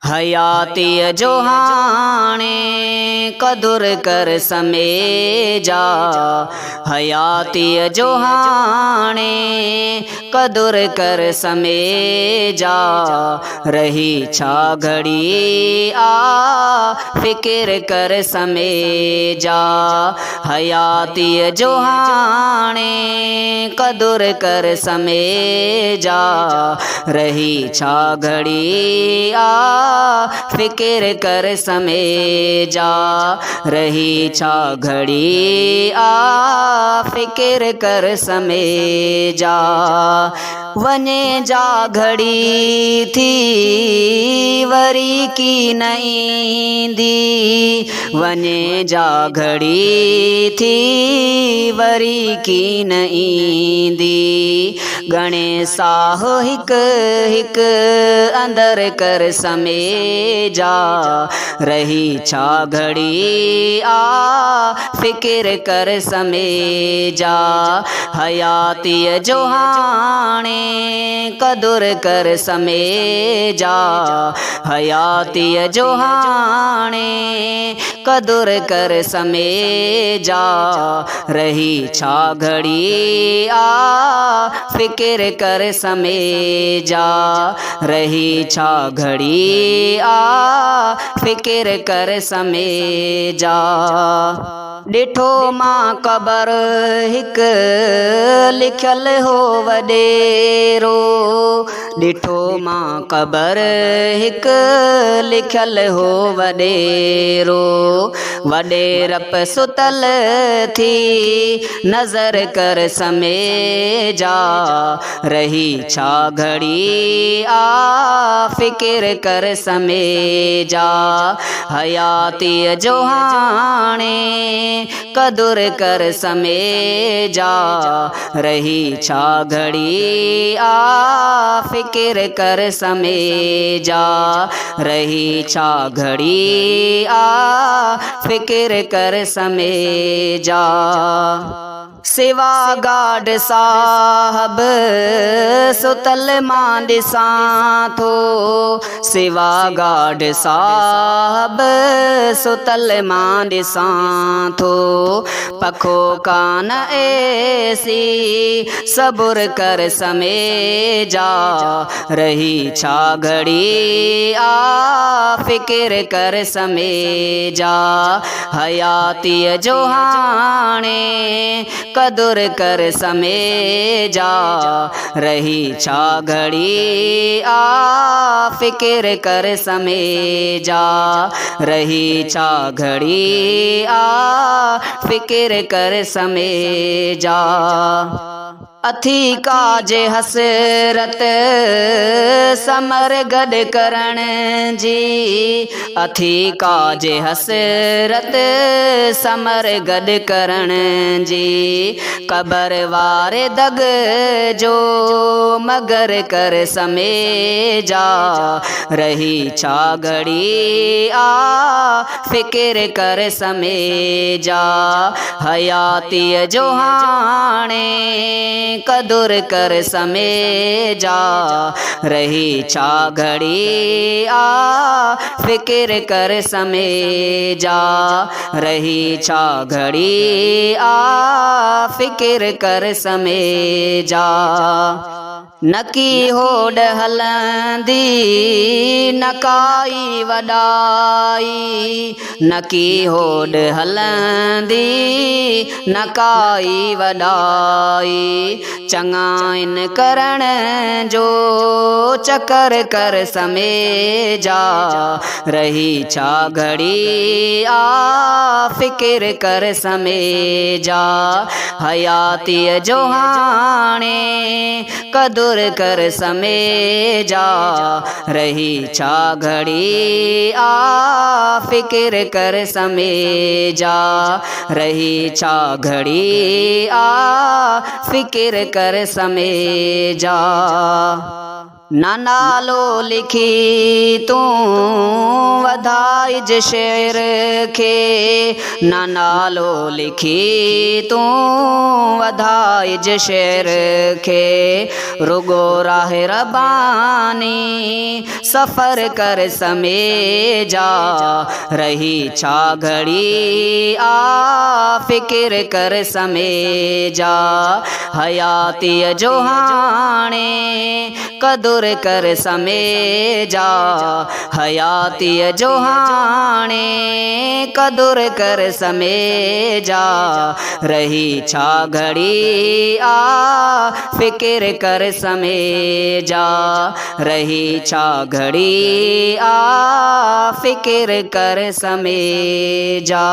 हयाती जो हाणे कदुर कर समय जा। हयाती जो हाणे कदुर कर समय जा। रही छा घड़ी आ फिक्र कर समय जा। हयाती जो हाणे कदुर कर समय जा। रही छा घड़ी आ फिक्र कर समय जा। रही छा घड़ी आ फिक्र कर समय जा। वने जा घड़ी थी वरी की न ईंदी। वने जा घड़ी थी वरी की न ईंदी। घणे साह हिक हिक अंदर कर समय जा। रही छा घड़ी आ फिक्र कर समय जा। हयाती जो हाणे कदुर कर समय जा। हयाती जो हाणे कदुर कर समय जा। रही छा घड़ी आ फिक्र कर समय जा। रही छा घड़ी आ फिक्र कर समय जा। ॾिठो मां क़बर हिक लिखियल हो वॾेरो। ॾिठो मां क़बर हिक लिखियल हो वॾेरो। वॾेरप सुतल थी नज़र कर समय जा। रही छा घड़ी आ फिक्र कर समय जा। हयाती जो हाणे कदुर कर समय जा। रही छा घड़ी आ फिक्र कर समय जा। रही छा घड़ी आ फिक्र कर समय जा। सिवा गाड साहब सुतल मां ॾिसां थो। सिवा गाड साहब सुतल मां ॾिसां थो। पखो कान ऐसी सबुर कर समय जा। रही छा घड़ी आ फिक्र कर समय जा। हयाती जो हाणे कदुर कर समय जा। रही छा घड़ी आ फिक्र कर समय जा। रही छा घड़ी आ फिक्र कर समय जा। अथी काजे हसरत समर गॾ करण जी। अथी काजे हसरत समर गॾ करण जी। क़बर वारे दग जो मगर कर समय जा। रही छा घड़ी आ फिक्र कर समय जा। हयाती जो हाणे कदुर कर समय जा। रही छा घड़ी आ फिक्र कर समय जा। रही छा घड़ी आ फिक्र कर समय जा। नकी होड़ हलंदी नकाई वॾाई। नकी होड़ हलंदी नकाई वॾाई। चङा इन करण जो चकर कर समय जा। रही छा घड़ी आ फिक्र कर समय जा। हयाती जो हाणे कदुर कर समय जा। रही छा घड़ी आ फिक्र कर समय जा। रही छा घड़ी आ फिक्र कर समय जा। ना नालो लिखी तूं वधाई वधाइज शेर खे ना नालो लिखी तूं वधाइज शेर खे रुगो राह रबानी सफ़र कर समेजा रही छा घड़ी आ फ़िक्र कर समेजा हयातीअ जो हाणे कदुर कर समेजा हयातीअ जो हाणे कदुर कर समेजा रही छा घड़ी आ फ़िक्र कर समेजा रही छा घड़ी आ फ़िक्र कर समेजा।